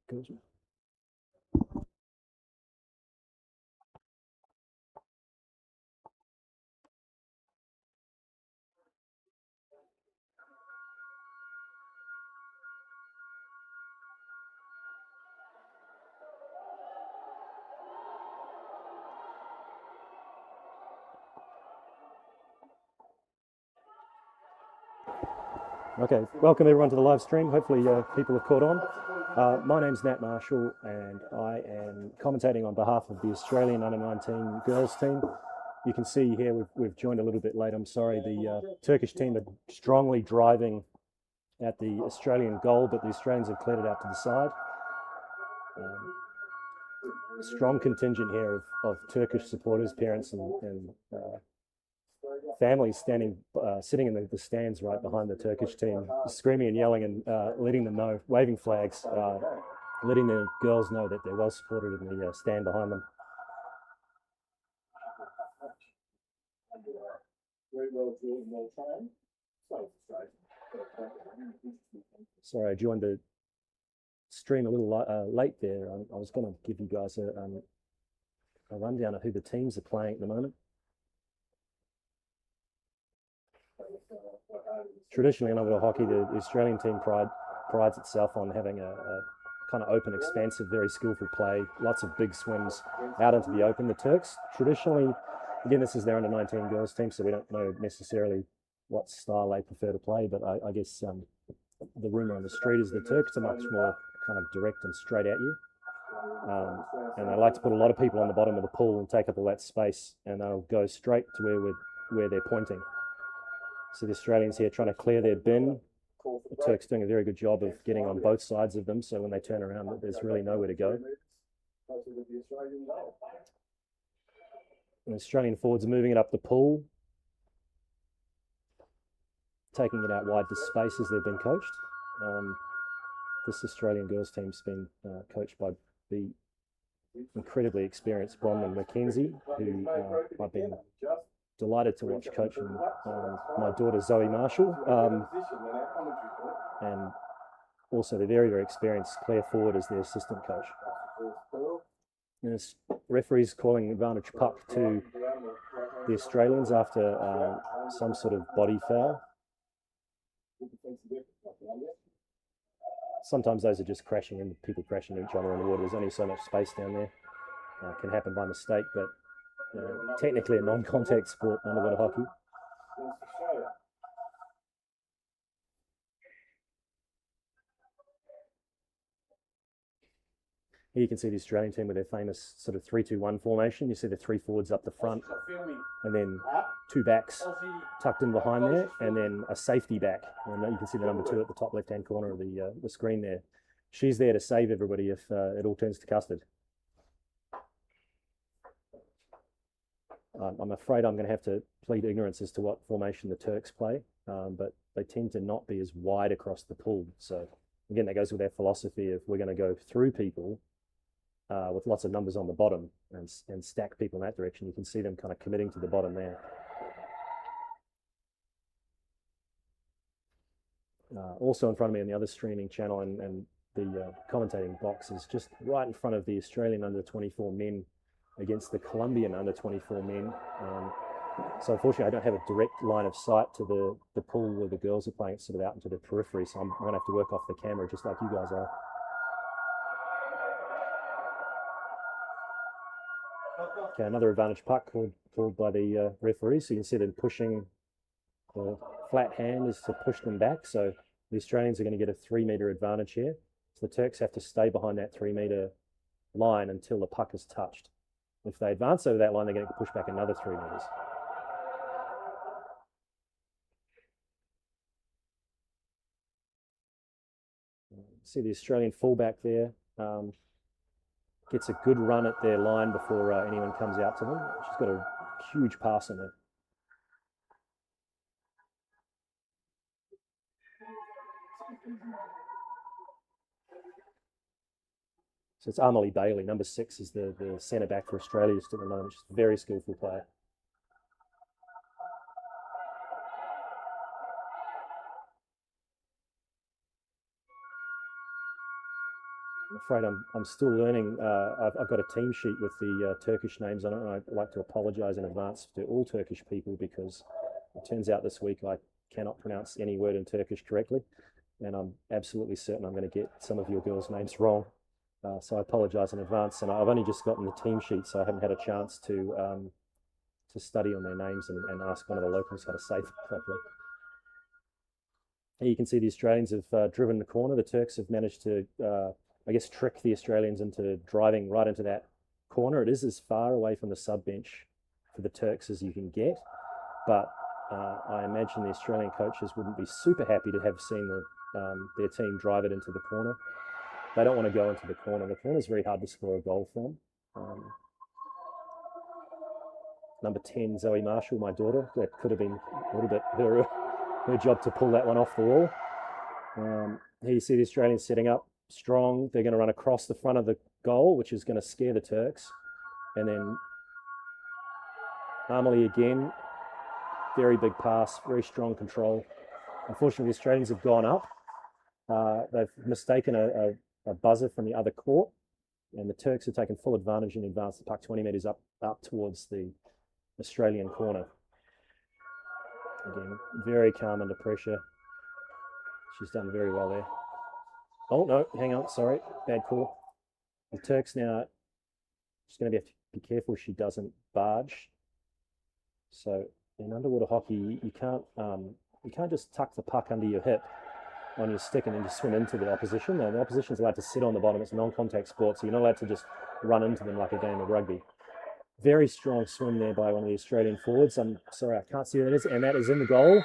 Good. Okay, welcome everyone to the live stream. Hopefully people have caught on. My name's Nat Marshall and I am commentating on behalf of the Australian under-19 girls team. You can see here we've joined a little bit late, I'm sorry. The Turkish team are strongly driving at the Australian goal, but the Australians have cleared it out to the side. Strong contingent here of Turkish supporters, parents and families sitting in the stands right behind the Turkish team, screaming and yelling and letting them know, waving flags, letting the girls know that they're well supported in the stand behind them. Sorry, I joined the stream a little late there. I was going to give you guys a rundown of who the teams are playing at the moment. Traditionally in underwater hockey, the Australian team prides itself on having a kind of open, expansive, very skillful play, lots of big swims out into the open. The Turks traditionally, again, this is their under-19 girls team, so we don't know necessarily what style they prefer to play, but I guess the rumour on the street is the Turks are much more kind of direct and straight at you. And they like to put a lot of people on the bottom of the pool and take up all that space, and they'll go straight to where they're pointing. So the Australians here trying to clear their bin. The Turks doing a very good job of getting on both sides of them, so when they turn around, there's really nowhere to go. And the Australian forwards are moving it up the pool, taking it out wide to space as they've been coached. This Australian girls team's been coached by the incredibly experienced Bronwyn McKenzie, who I've been delighted to watch coaching my daughter Zoe Marshall, and also the very, very experienced Claire Ford as the assistant coach. And this referee's calling advantage puck to the Australians after some sort of body foul. Sometimes those are just crashing into people, crashing into each other in the water. There's only so much space down there. Can happen by mistake, but technically a non-contact sport, underwater hockey. Here you can see the Australian team with their famous sort of 3-2-1 formation. You see the three forwards up the front, and then two backs tucked in behind there, and then a safety back. And you can see the number 2 at the top left-hand corner of the screen there. She's there to save everybody if it all turns to custard. I'm afraid I'm going to have to plead ignorance as to what formation the Turks play, but they tend to not be as wide across the pool. So again, that goes with their philosophy of we're going to go through people with lots of numbers on the bottom and stack people in that direction. You can see them kind of committing to the bottom there. Also in front of me on the other streaming channel and the commentating box is just right in front of the Australian under-24 men against the Colombian under-24 men. So unfortunately, I don't have a direct line of sight to the pool where the girls are playing. It's sort of out into the periphery, so I'm going to have to work off the camera just like you guys are. Okay, another advantage puck called by the referee. So you can see them pushing. The flat hand is to push them back. So the Australians are going to get a 3-metre advantage here. So the Turks have to stay behind that 3-metre line until the puck is touched. If they advance over that line, they're going to push back another 3 metres. See the Australian fullback there. Gets a good run at their line before anyone comes out to them. She's got a huge pass on her. So it's Amelie Bailey. Number 6 is the centre back for Australia just at the moment. She's a very skillful player. I'm afraid I'm still learning. I've got a team sheet with the Turkish names on it, and I'd like to apologise in advance to all Turkish people because it turns out this week I cannot pronounce any word in Turkish correctly, and I'm absolutely certain I'm going to get some of your girls' names wrong. So I apologise in advance, and I've only just gotten the team sheet, so I haven't had a chance to study on their names and ask one of the locals how to say them properly. Here you can see the Australians have driven the corner. The Turks have managed to, I guess, trick the Australians into driving right into that corner. It is as far away from the sub bench for the Turks as you can get, but I imagine the Australian coaches wouldn't be super happy to have seen their team drive it into the corner. They don't want to go into the corner. The corner is very hard to score a goal from. Number 10, Zoe Marshall, my daughter. That could have been a little bit her job to pull that one off the wall. Here you see the Australians setting up strong. They're going to run across the front of the goal, which is going to scare the Turks. And then Amelie again, very big pass, very strong control. Unfortunately, the Australians have gone up. They've mistaken a buzzer from the other court, and the Turks have taken full advantage and advanced the puck 20 metres up towards the Australian corner. Again, very calm under pressure. She's done very well there. Oh, no, hang on, sorry, bad call. The Turks now, she's going to have to be careful she doesn't barge. So in underwater hockey, you can't just tuck the puck under your hip on your stick and then just swim into the opposition. No, the opposition's allowed to sit on the bottom. It's a non-contact sport, so you're not allowed to just run into them like a game of rugby. Very strong swim there by one of the Australian forwards. I'm sorry, I can't see who that is, and that is in the goal.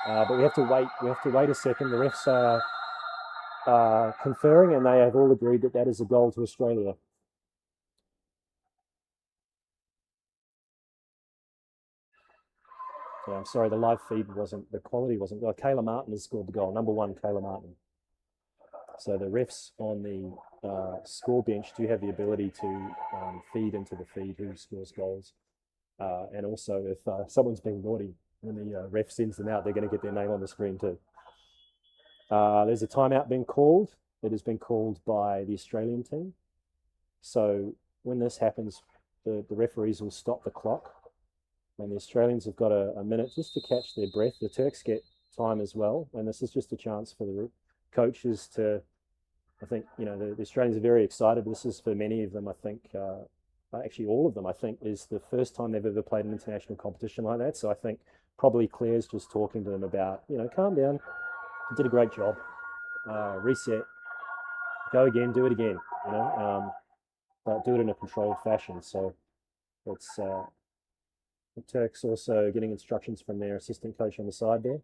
But we have to wait. We have to wait a second. The refs are conferring, and they have all agreed that that is a goal to Australia. Yeah, I'm sorry, the live feed the quality wasn't. Well, Kayla Martin has scored the goal. Number 1, Kayla Martin. So the refs on the score bench do have the ability to feed into the feed who scores goals. And also, if someone's being naughty, when the ref sends them out, they're going to get their name on the screen too. There's a timeout being called. It has been called by the Australian team. So when this happens, the referees will stop the clock. And the Australians have got a minute just to catch their breath. The Turks get time as well. And this is just a chance for the coaches to, I think, the Australians are very excited. This is for many of them, I think, actually all of them, I think, is the first time they've ever played an international competition like that. So I think probably Claire's just talking to them about, calm down, you did a great job, reset, go again, do it again, but do it in a controlled fashion. So it's the Turks also getting instructions from their assistant coach on the side there.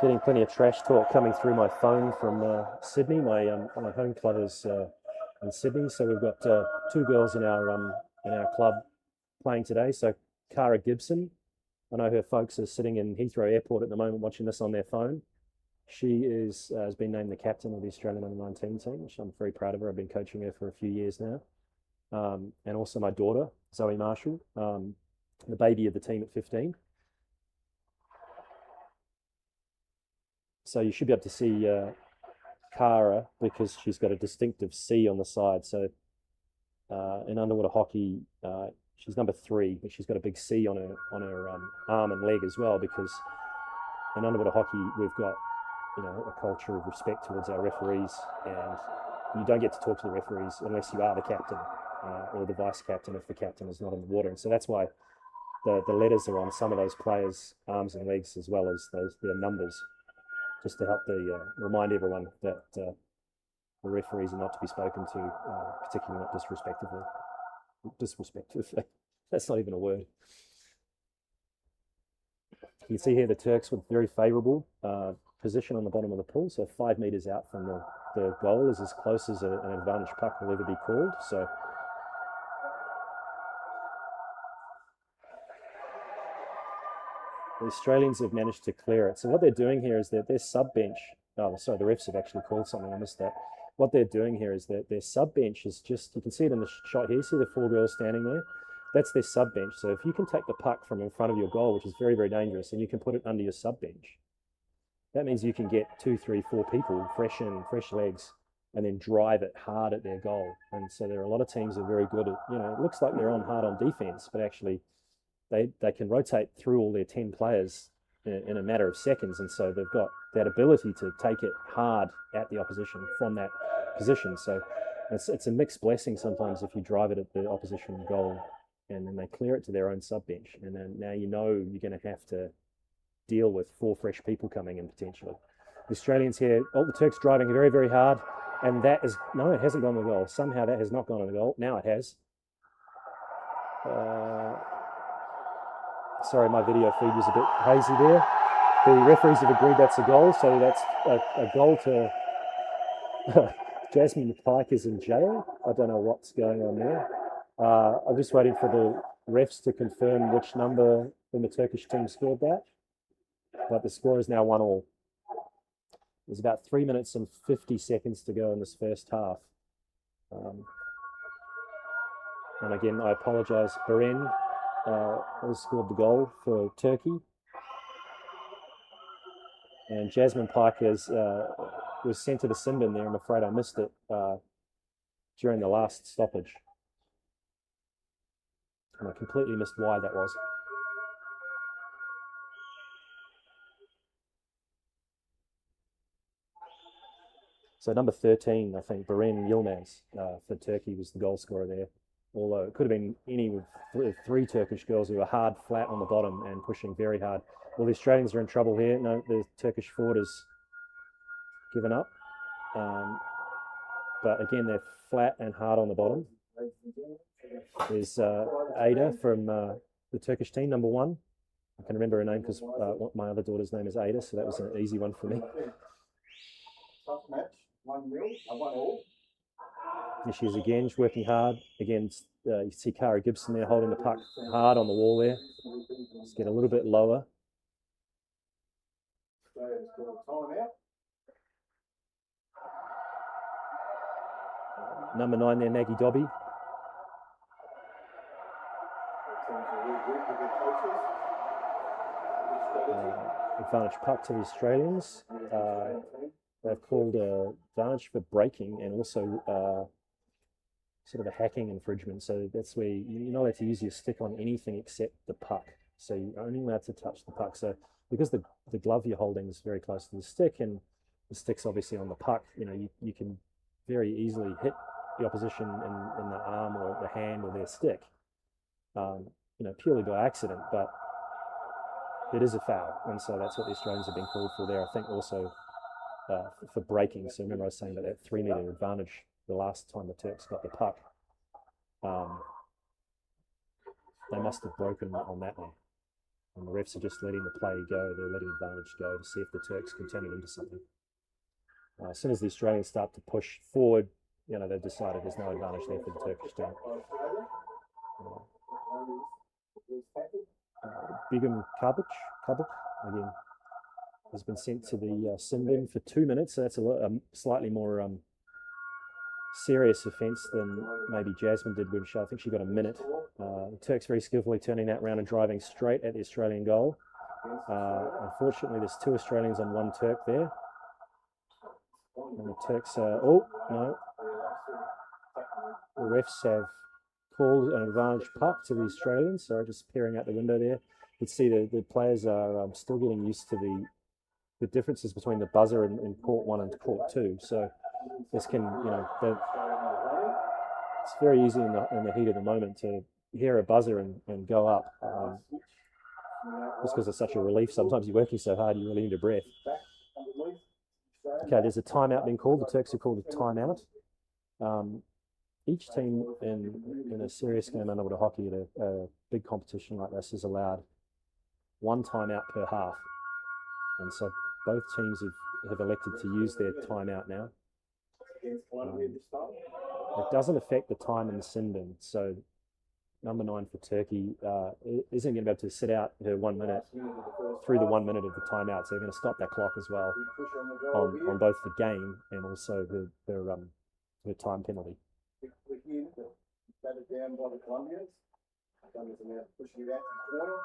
Getting plenty of trash talk coming through my phone from Sydney. My home club is in Sydney, so we've got 2 girls in our club playing today. So Cara Gibson, I know her folks are sitting in Heathrow Airport at the moment watching this on their phone. She has been named the captain of the Australian Under-19 team, which I'm very proud of her. I've been coaching her for a few years now. And also my daughter, Zoe Marshall, the baby of the team at 15. So you should be able to see Cara because she's got a distinctive C on the side. So in underwater hockey, she's number 3, but she's got a big C on her arm and leg as well, because in underwater hockey we've got a culture of respect towards our referees, and you don't get to talk to the referees unless you are the captain or the vice captain if the captain is not in the water. And so that's why the letters are on some of those players' arms and legs as well as their numbers, just to help remind everyone that the referees are not to be spoken to, particularly not disrespectively. Disrespectively. That's not even a word. You can see here the Turks with very favourable position on the bottom of the pool, so 5 metres out from the goal is as close as an advantage puck will ever be called. So the Australians have managed to clear it. So what they're doing here is that their sub bench Oh, sorry, the refs have actually called something. I missed that. What they're doing here is that their sub bench is just, you can see it in the shot here. See the 4 girls standing there? That's their sub bench. So if you can take the puck from in front of your goal, which is very, very dangerous, and you can put it under your sub bench, that means you can get 2, 3, 4 people, fresh legs, and then drive it hard at their goal. And so there are a lot of teams that are very good at, it looks like they're on hard on defense, but actually they can rotate through all their 10 players in a matter of seconds. And so they've got that ability to take it hard at the opposition from that position. So it's a mixed blessing sometimes if you drive it at the opposition goal and then they clear it to their own sub bench. And then now you're going to have to deal with 4 fresh people coming in potentially. The Australians here, the Turks driving very, very hard. And that is, no, it hasn't gone to the goal. Somehow that has not gone to the goal. Now it has. Sorry, my video feed was a bit hazy there. The referees have agreed that's a goal, so that's a goal to Jasmine Pike is in jail. I don't know what's going on there. I'm just waiting for the refs to confirm which number in the Turkish team scored that. But the score is now 1-1. There's about 3 minutes and 50 seconds to go in this first half. And again, I apologise. Beren has scored the goal for Turkey. And Jasmine Pike was sent to the sin bin there. I'm afraid I missed it during the last stoppage. And I completely missed why that was. So number 13, I think, Beren Yilmaz for Turkey was the goal scorer there. Although it could have been any of 3 Turkish girls who were hard, flat on the bottom and pushing very hard. Well, the Australians are in trouble here. No, the Turkish forward has given up. But again, they're flat and hard on the bottom. There's Ada from the Turkish team, number 1. I can remember her name because my other daughter's name is Ada, so that was an easy one for me. Tough match. 1-1. Here she is again, she's working hard. Again, you see Cara Gibson there holding the puck hard on the wall there. Let's get a little bit lower. Number 9 there, Maggie Dobby. Advantage puck to the Australians. They've called advantage for breaking and also sort of a hacking infringement. So that's where you're not allowed to use your stick on anything except the puck. So you're only allowed to touch the puck. So because the glove you're holding is very close to the stick and the stick's obviously on the puck, you can very easily hit the opposition in the arm or the hand or their stick, purely by accident. But it is a foul, and so that's what the Australians have been called for there. I think also for breaking. So remember I was saying about that 3-metre advantage the last time the Turks got the puck. They must have broken on that one. And the refs are just letting the play go. They're letting advantage go to see if the Turks can turn it into something. As soon as the Australians start to push forward, they've decided there's no advantage there for the Turkish team. Begum Kabuk, again, has been sent to the sin bin for 2 minutes. So that's a slightly more serious offence than maybe Jasmine did, which I think she got a minute. The Turks very skillfully turning that round and driving straight at the Australian goal. Unfortunately, there's 2 Australians on 1 Turk there. And the Turks oh, no. The refs have called an advantage puck to the Australians. Sorry, just peering out the window there. You can see the players are still getting used to the differences between the buzzer in court 1 and court 2. So this can, it's very easy in the heat of the moment to hear a buzzer and go up. Just because it's such a relief. Sometimes you're working so hard you really need a breath. Okay, there's a timeout being called. The Turks have called a timeout. Each team in a serious game underwater hockey at a big competition like this is allowed 1 timeout per half. And so both teams have elected to use their timeout now. It doesn't affect the time in the sin bin. So number 9 for Turkey, isn't going to be able to sit out her 1 minute through the 1 minute of the timeout. So they're going to stop that clock as well on both the game and also her time penalty. Batted down by the Colombians. Colombians are now pushing it out to the corner.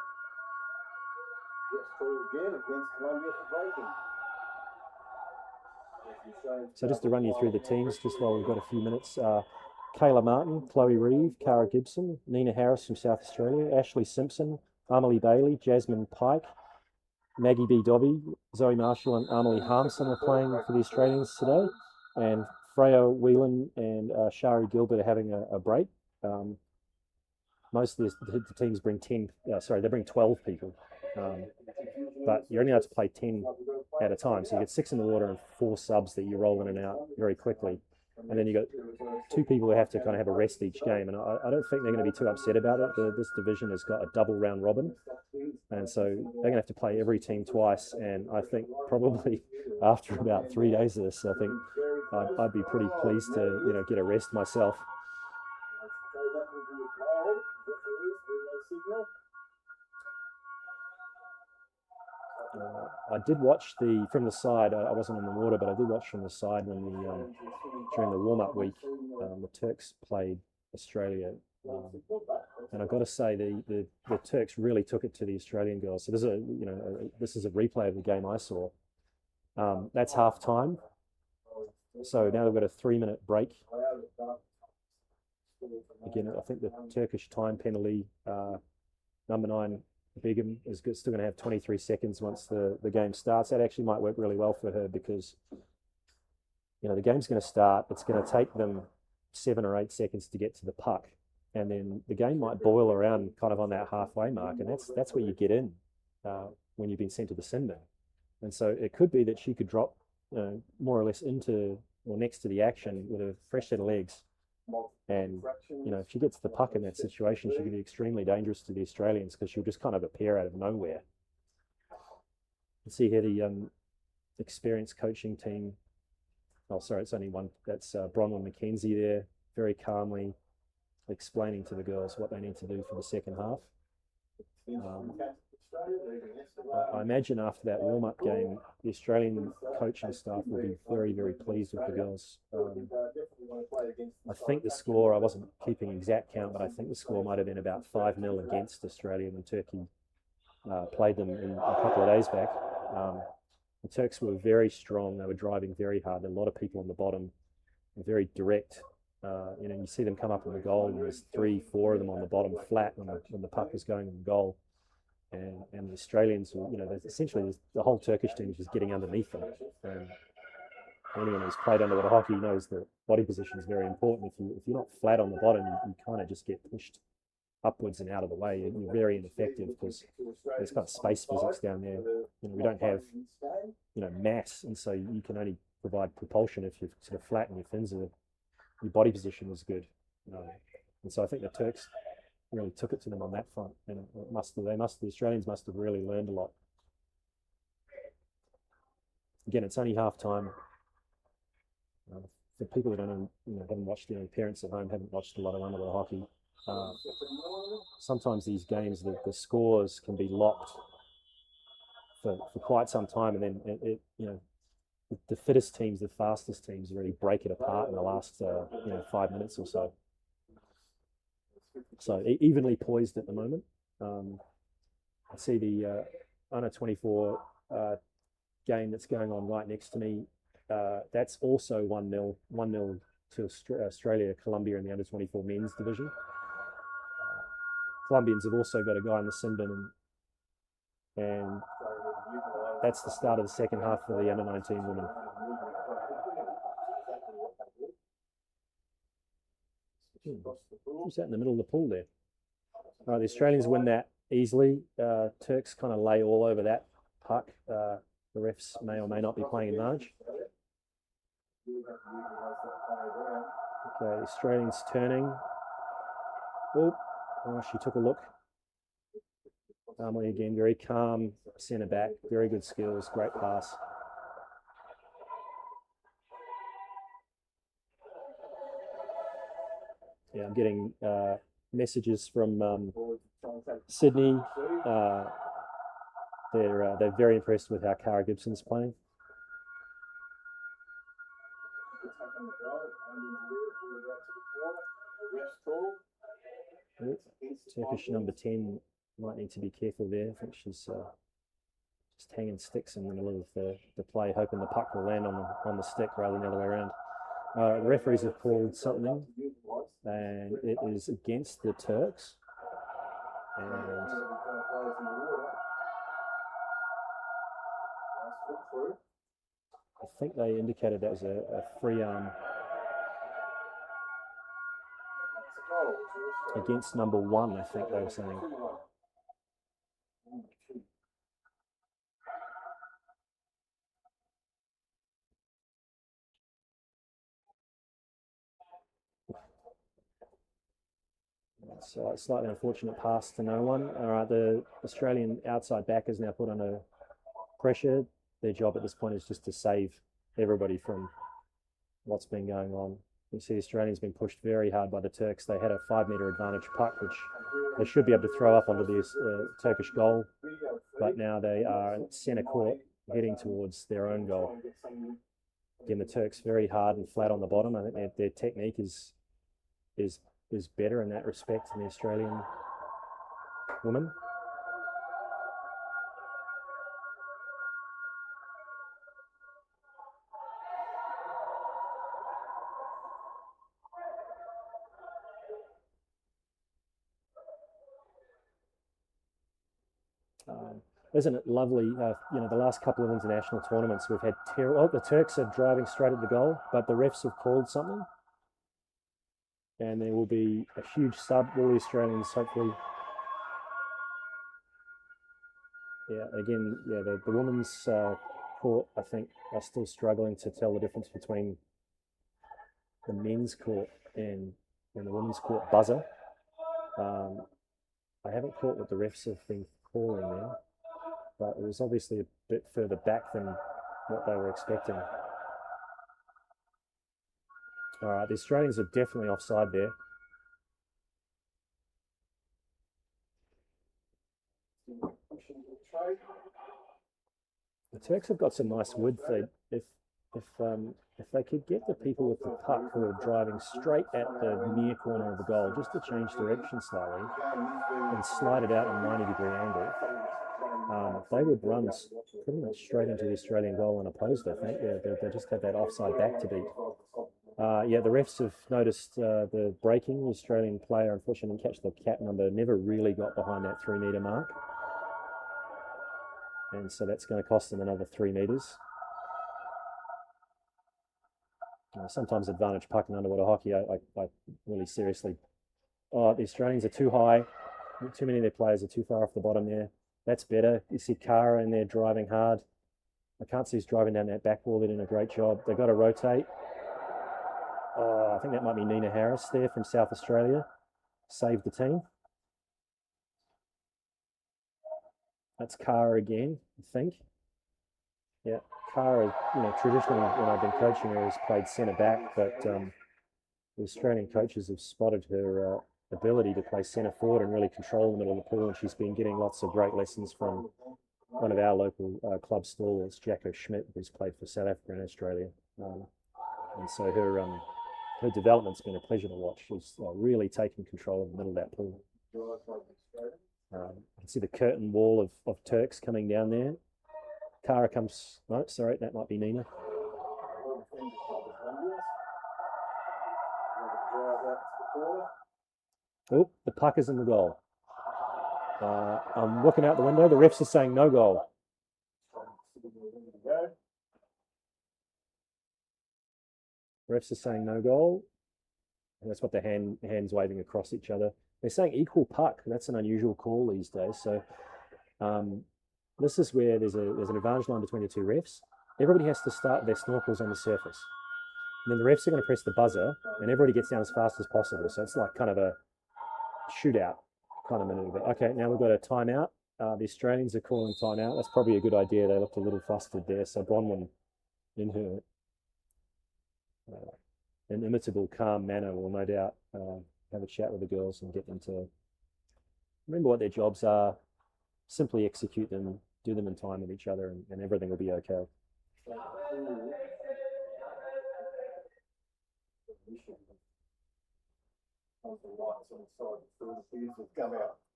Gets through again against Colombia for breaking. So just to run you through the teams, just while we've got a few minutes. Kayla Martin, Chloe Reeve, Cara Gibson, Nina Harris from South Australia, Ashley Simpson, Amelie Bailey, Jasmine Pike, Maggie B. Dobby, Zoe Marshall and Amelie Harmson are playing for the Australians today. And Freya Whelan and Shari Gilbert are having a break. Most of the teams bring 12 people. But you're only allowed to play 10 at a time. So you get 6 in the water and 4 subs that you roll in and out very quickly. And then you got 2 people who have to kind of have a rest each game. And I don't think they're going to be too upset about it. This division has got a double round robin. And so they're going to have to play every team twice. And I think probably after about 3 days of this, I think I'd be pretty pleased to, get a rest myself. I did watch from the side. I wasn't on the water, but I did watch from the side when during the warm-up week, the Turks played Australia, and I've got to say the Turks really took it to the Australian girls. So this is a replay of the game I saw. That's half time. So now they've got a 3-minute break. Again, I think the Turkish time penalty, number 9. Begum is still going to have 23 seconds once the game starts. That actually might work really well for her because, the game's going to start. It's going to take them 7 or 8 seconds to get to the puck. And then the game might boil around kind of on that halfway mark. And that's where you get in when you've been sent to the sin bin. And so it could be that she could drop more or less into or next to the action with a fresh set of legs. And, if she gets the puck in that situation, she could be extremely dangerous to the Australians because she'll just kind of appear out of nowhere. You see here the experienced coaching team. Oh, sorry, it's only one. That's Bronwyn McKenzie there, very calmly explaining to the girls what they need to do for the second half. I imagine after that warm-up game, the Australian coaching staff will be very, very pleased with the girls. I think the score, I wasn't keeping exact count, but I think the score might have been about 5-0 against Australia when Turkey played them a couple of days back. The Turks were very strong. They were driving very hard. There were a lot of people on the bottom, very direct. You see them come up in the goal, and there's 3-4 of them on the bottom flat when the puck is going in the goal. And the Australians, essentially the whole Turkish team is just getting underneath them. And anyone who's played underwater hockey knows that body position is very important. If you're not flat on the bottom, you kind of just get pushed upwards and out of the way. You're very ineffective because there's kind of space physics down there. We don't have mass, and so you can only provide propulsion if you're sort of flat and your fins are, your body position is good. And so I think the Turks really took it to them on that front, and the Australians must have really learned a lot. Again, it's only half time. For people who don't haven't watched, parents at home haven't watched a lot of underwater hockey. Sometimes these games, the scores can be locked for quite some time, and then the fittest teams, the fastest teams, really break it apart in the last 5 minutes or so. So evenly poised at the moment. I see the under 24 game that's going on right next to me. That's also 1-0 to Australia, Colombia in the under 24 men's division. Colombians have also got a guy in the sin bin, and that's the start of the second half for the under 19 women. Who's out in the middle of the pool there? All right, the Australians win that easily. Turks kind of lay all over that puck. The refs may or may not be playing advantage. Okay, Australians turning. Oh, she took a look. Emily again, very calm, centre back, very good skills, great pass. Yeah, I'm getting messages from Sydney. They're very impressed with how Cara Gibson's playing. Turkish number 10 might need to be careful there. I think she's just hanging sticks in the middle of the play, hoping the puck will land on the stick rather than the other way around. The referees have called something, and it is against the Turks. And I think they indicated that was a free arm against number 1, I think they were saying. So a slightly unfortunate pass to no one. All right, the Australian outside back is now put under pressure. Their job at this point is just to save everybody from what's been going on. You see the Australians being pushed very hard by the Turks. They had a 5-metre advantage puck, which they should be able to throw up onto the Turkish goal. But now they are at centre court heading towards their own goal. Again, the Turks very hard and flat on the bottom. I think their technique is better in that respect than the Australian women. Isn't it lovely? The last couple of international tournaments we've had the Turks are driving straight at the goal, but the refs have called something. And there will be a huge sub. All the Australians, hopefully. Yeah, again, the women's court, I think, are still struggling to tell the difference between the men's court and the women's court buzzer. I haven't caught what the refs have been calling there, but it was obviously a bit further back than what they were expecting. All right, the Australians are definitely offside there. The Turks have got some nice width. If they could get the people with the puck who are driving straight at the near corner of the goal, just to change direction slightly and slide it out at a 90-degree angle, they would run pretty much straight into the Australian goal unopposed, I think. They just have that offside back to beat. The refs have noticed the breaking. The Australian player, unfortunately, didn't catch the cap number, never really got behind that 3-metre mark. And so that's going to cost them another 3 metres. Sometimes advantage puck in underwater hockey, I really seriously... the Australians are too high. Too many of their players are too far off the bottom there. That's better. You see Cara in there driving hard. I can't see he's driving down that back wall. They're doing a great job. They've got to rotate. I think that might be Nina Harris there from South Australia. Saved the team. That's Cara again, I think. Yeah, Cara, traditionally when I've been coaching her, has played centre back, but the Australian coaches have spotted her ability to play centre forward and really control the middle of the pool, and she's been getting lots of great lessons from one of our local club stalwarts, Jacko Schmidt, who's played for South Africa and Australia. And so her development's been a pleasure to watch. She's really taken control of the middle of that pool. You can see the curtain wall of Turks coming down there. Cara comes... No, sorry, that might be Nina. Oh, the puck is in the goal. I'm looking out the window. The refs are saying no goal. Refs are saying no goal. And that's what the hands waving across each other. They're saying equal puck. That's an unusual call these days. So this is where there's an advantage line between the two refs. Everybody has to start their snorkels on the surface. And then the refs are going to press the buzzer, and everybody gets down as fast as possible. So it's like kind of a shootout kind of maneuver. Okay, now we've got a timeout. The Australians are calling timeout. That's probably a good idea. They looked a little flustered there. So Bronwyn, in her inimitable calm manner, will no doubt have a chat with the girls and get them to remember what their jobs are, simply execute them, do them in time with each other, and everything will be okay.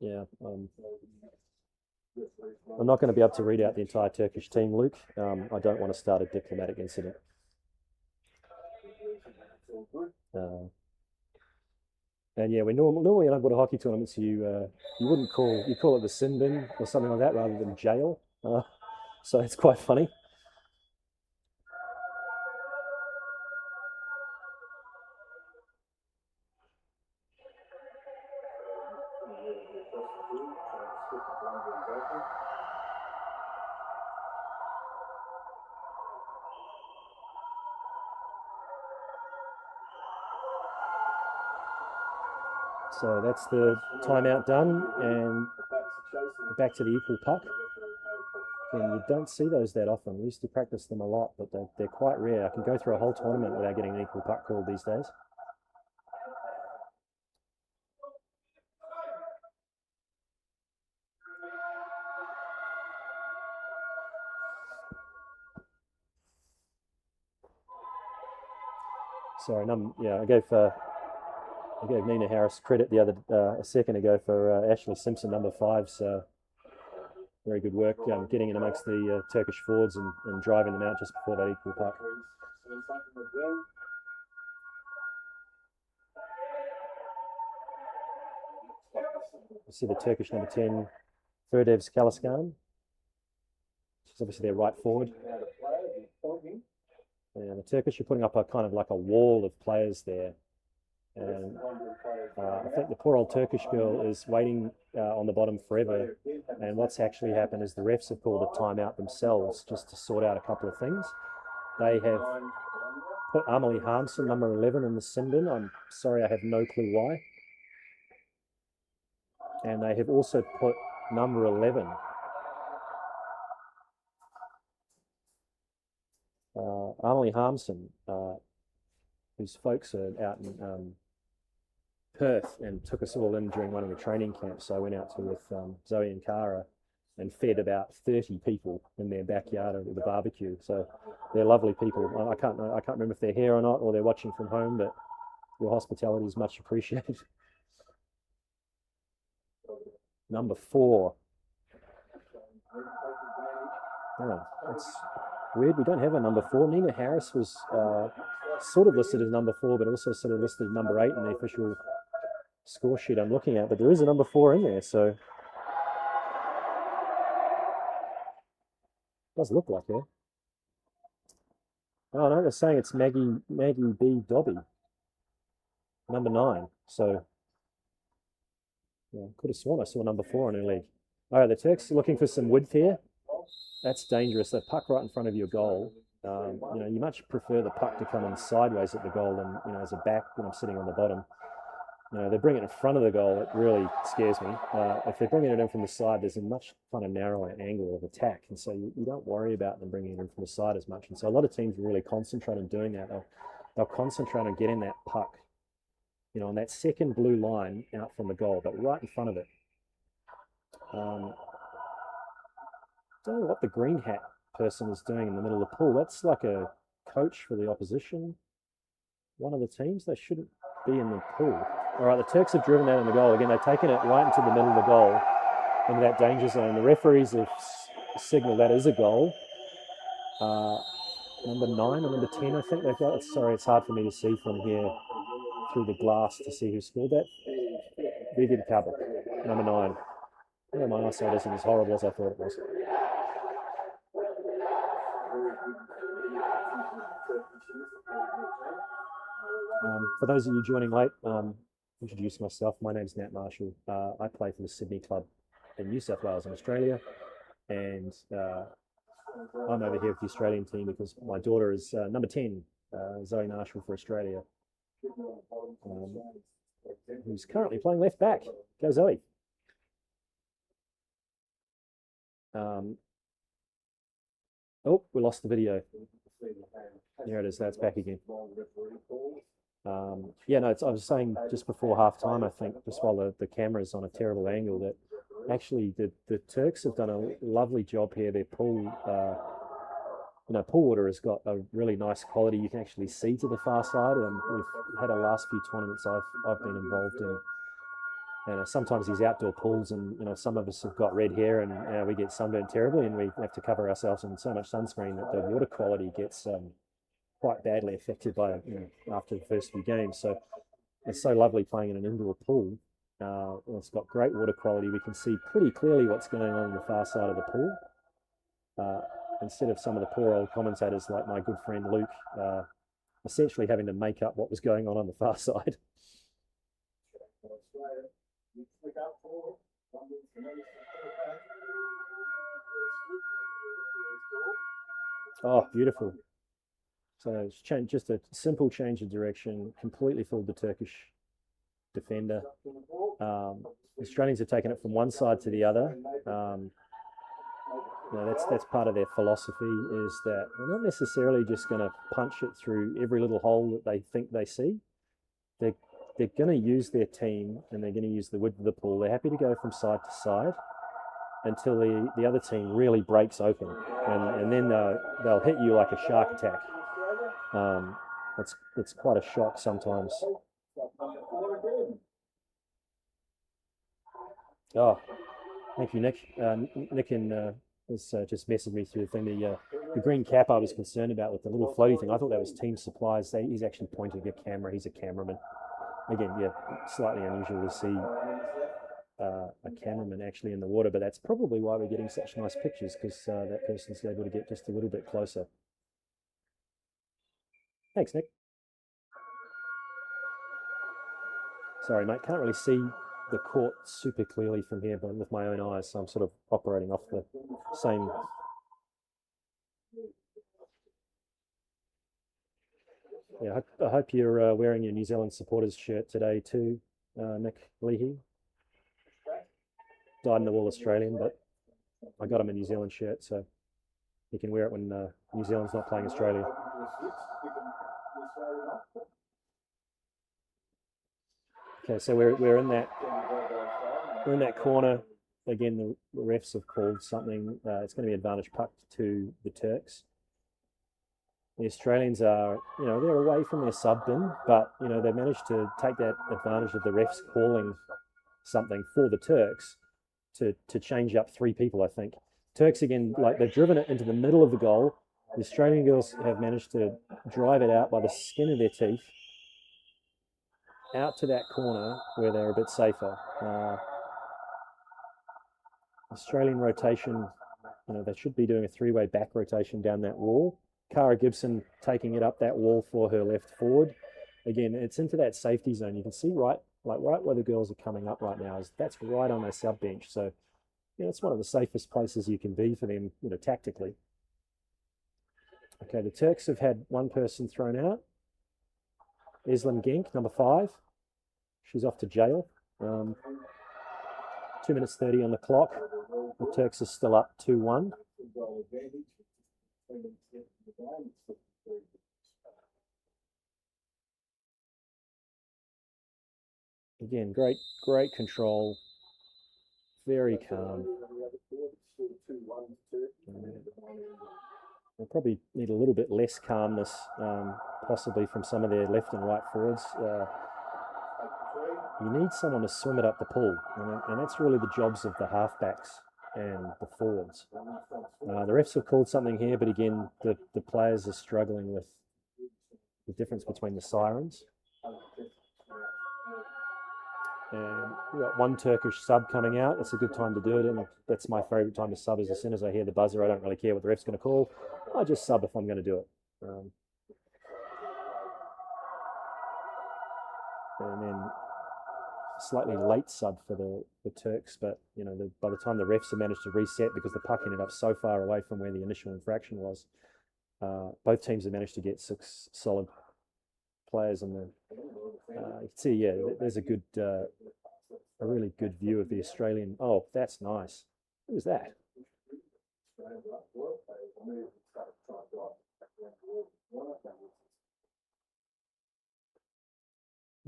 Yeah, I'm not going to be able to read out the entire Turkish team, Luke. I don't want to start a diplomatic incident. And yeah, we normally in underwater hockey tournaments you wouldn't call it the sin bin or something like that rather than jail. So it's quite funny. So that's the timeout done, and back to the equal puck. And you don't see those that often. We used to practice them a lot, but they're quite rare. I can go through a whole tournament without getting an equal puck called these days. Sorry, I gave Nina Harris credit a second ago for Ashley Simpson, number 5. So very good work getting in amongst the Turkish forwards and driving them out just before that equal puck. You see the Turkish number 10, Firdevs Kaliskan. She's obviously their right forward. And the Turkish are putting up a kind of like a wall of players there. And I think the poor old Turkish girl is waiting on the bottom forever. And what's actually happened is the refs have called a timeout themselves just to sort out a couple of things. They have put Amelie Harmson, number 11, in the sin bin. I'm sorry, I have no clue why. And they have also put number 11, Amelie Harmson, whose folks are out in Perth and took us all in during one of the training camps. So I went out to with Zoe and Cara and fed about 30 people in their backyard with a barbecue. So they're lovely people. I can't remember if they're here or not, or they're watching from home, but your hospitality is much appreciated. Number 4. Oh, that's weird. We don't have a number 4. Nina Harris was sort of listed as number 4, but also sort of listed as number 8 in the official score sheet I'm looking at. But there is a number 4 in there, so it does look like her. Oh no, they're saying it's Maggie B. Dobby, number 9. So yeah, could have sworn I saw number 4 in her league. All right, the Turks are looking for some width here. That's dangerous. The puck right in front of your goal. You much prefer the puck to come in sideways at the goal than as a back when I'm sitting on the bottom. They bring it in front of the goal. It really scares me. If they're bringing it in from the side, there's a much kind of narrower angle of attack, and so you don't worry about them bringing it in from the side as much. And so a lot of teams really concentrate on doing that. They'll concentrate on getting that puck, on that second blue line out from the goal, but right in front of it. Don't know what the green hat person is doing in the middle of the pool. That's like a coach for the opposition. One of the teams, they shouldn't be in the pool. All right, the Turks have driven that in the goal. Again, they've taken it right into the middle of the goal, into that danger zone. The referees have signaled that is a goal. Number 9 or number 10, I think they've got. Sorry, it's hard for me to see from here through the glass to see who scored that. Vivid Cabot, number 9. Yeah, my eyesight isn't as horrible as I thought it was. For those of you joining late, introduce myself. My name's Nat Marshall. I play for the Sydney club in New South Wales in Australia, and I'm over here with the Australian team because my daughter is number 10, Zoe Marshall for Australia, who's currently playing left back. Go Zoe. Oh, we lost the video. There it is. That's back again. Yeah, no, I was saying just before half time, I think, just while the camera's on a terrible angle, that actually the Turks have done a lovely job here. Their pool, pool water has got a really nice quality. You can actually see to the far side, and we've had a last few tournaments I've been involved in. And sometimes these outdoor pools, and some of us have got red hair, and we get sunburned terribly, and we have to cover ourselves in so much sunscreen that the water quality gets quite badly affected by after the first few games. So it's so lovely playing in an indoor pool. It's got great water quality. We can see pretty clearly what's going on the far side of the pool. Instead of some of the poor old commentators like my good friend Luke, essentially having to make up what was going on the far side. Oh, beautiful. So it's just a simple change of direction, completely fooled the Turkish defender. Australians have taken it from one side to the other. That's part of their philosophy, is that they're not necessarily just going to punch it through every little hole that they think they see. They're going to use their team, and they're going to use the width of the pool. They're happy to go from side to side until the other team really breaks open, and then they'll hit you like a shark attack. It's quite a shock sometimes. Oh, thank you, Nick. Nick has just messaged me through the thing. The green cap I was concerned about with the little floaty thing. I thought that was team supplies. He's actually pointing a camera. He's a cameraman. Again, yeah, slightly unusual to see a cameraman actually in the water, but that's probably why we're getting such nice pictures, because that person's able to get just a little bit closer. Thanks, Nick. Sorry, mate, can't really see the court super clearly from here, but with my own eyes, so I'm sort of operating off the same. Yeah, I hope you're wearing your New Zealand supporters shirt today too, Nick Leahy. Dyed in the wool Australian, but I got him a New Zealand shirt, so he can wear it when New Zealand's not playing Australia. Okay, so we're in that corner again. The refs have called something. It's going to be advantage puck to the Turks. The Australians are, they're away from their sub bin, but they've managed to take that advantage of the refs calling something for the Turks to change up three people. I think Turks again, like, they've driven it into the middle of the goal. The Australian girls have managed to drive it out by the skin of their teeth, out to that corner where they're a bit safer. Australian rotation, they should be doing a three-way back rotation down that wall. Cara Gibson taking it up that wall for her left forward. Again, it's into that safety zone. You can see right where the girls are coming up right now. That's right on their sub bench. So, it's one of the safest places you can be for them, tactically. Okay, the Turks have had one person thrown out. Eslem Genk, number 5. She's off to jail. 2 minutes 30 on the clock. The Turks are still up 2-1. Again, great control. Very calm. They probably need a little bit less calmness, possibly from some of their left and right forwards. You need someone to swim it up the pool, and that's really the jobs of the halfbacks and the forwards. The refs have called something here, but again, the players are struggling with the difference between the sirens. And we've got one Turkish sub coming out. It's a good time to do it, and that's my favourite time to sub, is as soon as I hear the buzzer. I don't really care what the ref's going to call. I just sub if I'm going to do it. And then slightly late sub for the Turks, but by the time the refs have managed to reset, because the puck ended up so far away from where the initial infraction was, both teams have managed to get 6 solid players on the. You can see, yeah, there's a really good view of the Australian. Oh, that's nice. Who was that?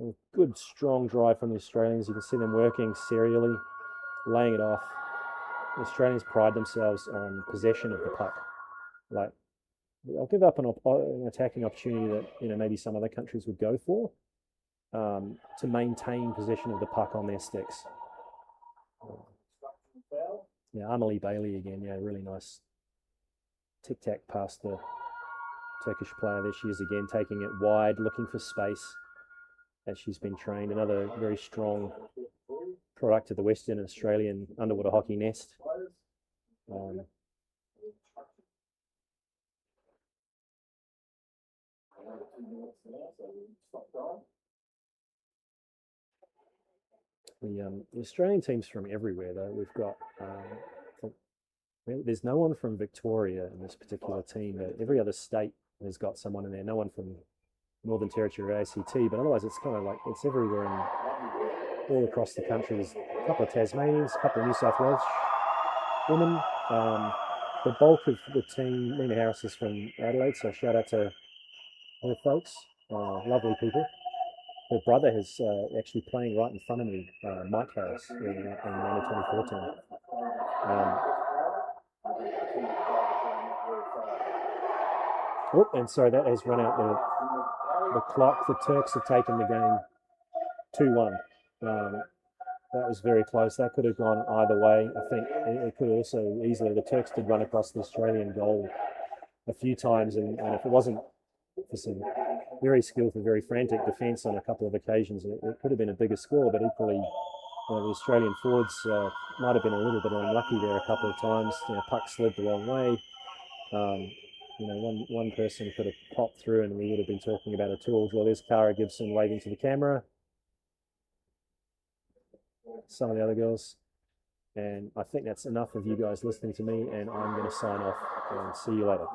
A good strong drive from the Australians. You can see them working serially, laying it off. The Australians pride themselves on possession of the puck. Like, I'll give up an attacking opportunity that maybe some other countries would go for, to maintain possession of the puck on their sticks. Yeah, Amelie Bailey again. Yeah, really nice tic-tac past the Turkish player. There she is again, taking it wide, looking for space as she's been trained. Another very strong product of the Western Australian underwater hockey nest. The Australian team's from everywhere, though. We've got there's no one from Victoria in this particular team. Every other state has got someone in there. No one from Northern Territory or ACT, but otherwise it's kind of like it's everywhere all across the country. There's a couple of Tasmanians, a couple of New South Wales women. The bulk of the team, Nina Harris is from Adelaide, so shout out to her folks, lovely people. Her brother is actually playing right in front of me, Mike Harris, in under 2014. And sorry, that has run out the clock. The Turks have taken the game 2-1. That was very close. That could have gone either way. I think it could also easily. The Turks did run across the Australian goal a few times, and if it wasn't for some very skillful, very frantic defence on a couple of occasions, it could have been a bigger score. But equally, the Australian forwards might have been a little bit unlucky there a couple of times. Puck slid the wrong way. One person could have popped through, and we would have been talking about a tool. Well, there's Cara Gibson waving to the camera. Some of the other girls. And I think that's enough of you guys listening to me, and I'm going to sign off and see you later.